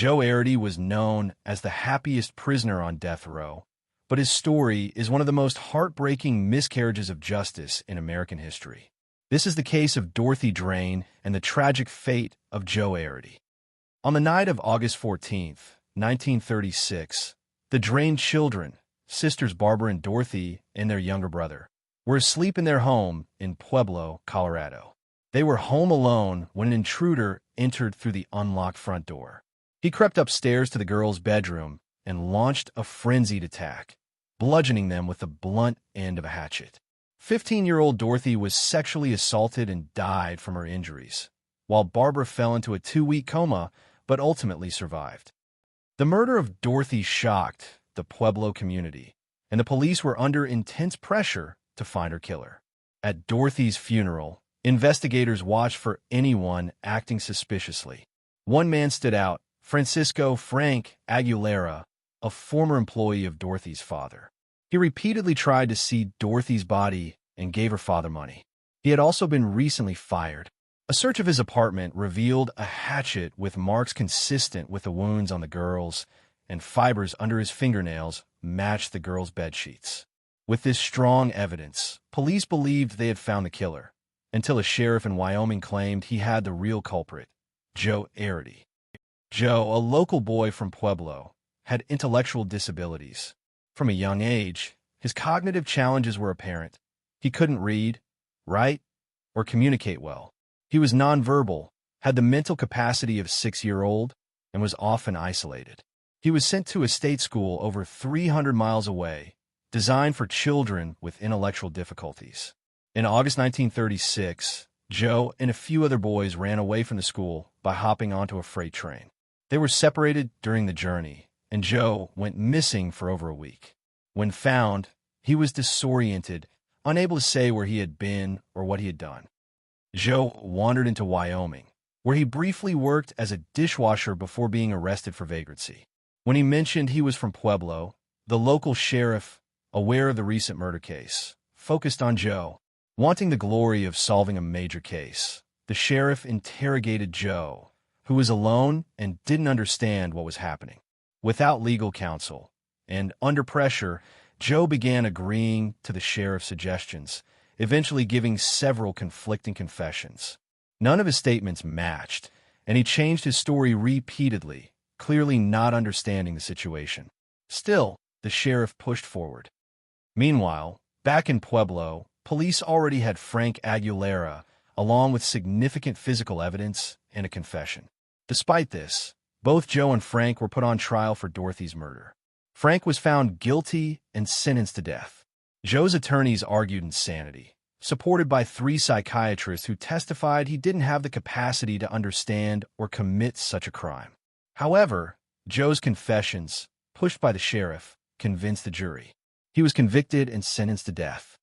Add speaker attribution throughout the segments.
Speaker 1: Joe Aridy was known as the happiest prisoner on death row, but his story is one of the most heartbreaking miscarriages of justice in American history. This is the case of Dorothy Drain and the tragic fate of Joe Aridy. On the night of August 14, 1936, the Drain children, sisters Barbara and Dorothy and their younger brother, were asleep in their home in Pueblo, Colorado. They were home alone when an intruder entered through the unlocked front door. He crept upstairs to the girls' bedroom and launched a frenzied attack, bludgeoning them with the blunt end of a hatchet. 15-year-old Dorothy was sexually assaulted and died from her injuries, while Barbara fell into a 2-week coma but ultimately survived. The murder of Dorothy shocked the Pueblo community, and the police were under intense pressure to find her killer. At Dorothy's funeral, investigators watched for anyone acting suspiciously. One man stood out, Frank Aguilera, a former employee of Dorothy's father. He repeatedly tried to see Dorothy's body and gave her father money. He had also been recently fired. A search of his apartment revealed a hatchet with marks consistent with the wounds on the girls, and fibers under his fingernails matched the girls' bedsheets. With this strong evidence, police believed they had found the killer, until a sheriff in Wyoming claimed he had the real culprit, Joe Aridy. Joe, a local boy from Pueblo, had intellectual disabilities. From a young age, his cognitive challenges were apparent. He couldn't read, write, or communicate well. He was nonverbal, had the mental capacity of a 6-year-old, and was often isolated. He was sent to a state school over 300 miles away, designed for children with intellectual difficulties. In August 1936, Joe and a few other boys ran away from the school by hopping onto a freight train. They were separated during the journey, and Joe went missing for over a week. When found, he was disoriented, unable to say where he had been or what he had done. Joe wandered into Wyoming, where he briefly worked as a dishwasher before being arrested for vagrancy. When he mentioned he was from Pueblo, the local sheriff, aware of the recent murder case, focused on Joe. Wanting the glory of solving a major case, the sheriff interrogated Joe, who was alone and didn't understand what was happening. Without legal counsel and under pressure, Joe began agreeing to the sheriff's suggestions, eventually giving several conflicting confessions. None of his statements matched, and he changed his story repeatedly, clearly not understanding the situation. Still, the sheriff pushed forward. Meanwhile, back in Pueblo, police already had Frank Aguilera, along with significant physical evidence and a confession. Despite this, both Joe and Frank were put on trial for Dorothy's murder. Frank was found guilty and sentenced to death. Joe's attorneys argued insanity, supported by 3 psychiatrists who testified he didn't have the capacity to understand or commit such a crime. However, Joe's confessions, pushed by the sheriff, convinced the jury. He was convicted and sentenced to death.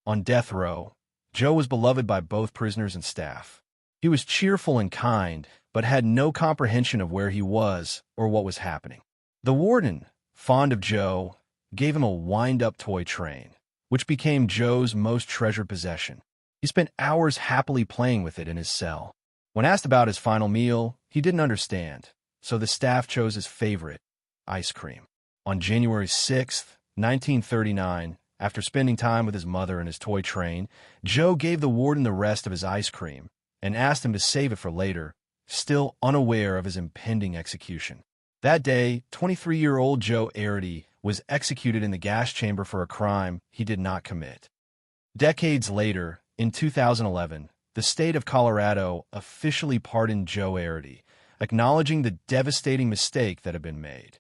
Speaker 1: On death row, Joe was beloved by both prisoners and staff. He was cheerful and kind, but had no comprehension of where he was or what was happening. The warden, fond of Joe, gave him a wind-up toy train, which became Joe's most treasured possession. He spent hours happily playing with it in his cell. When asked about his final meal, he didn't understand, so the staff chose his favorite, ice cream. On January 6, 1939, after spending time with his mother and his toy train, Joe gave the warden the rest of his ice cream and asked him to save it for later, still unaware of his impending execution. That day, 23-year-old Joe Aridy was executed in the gas chamber for a crime he did not commit. Decades later, in 2011, the state of Colorado officially pardoned Joe Aridy, acknowledging the devastating mistake that had been made.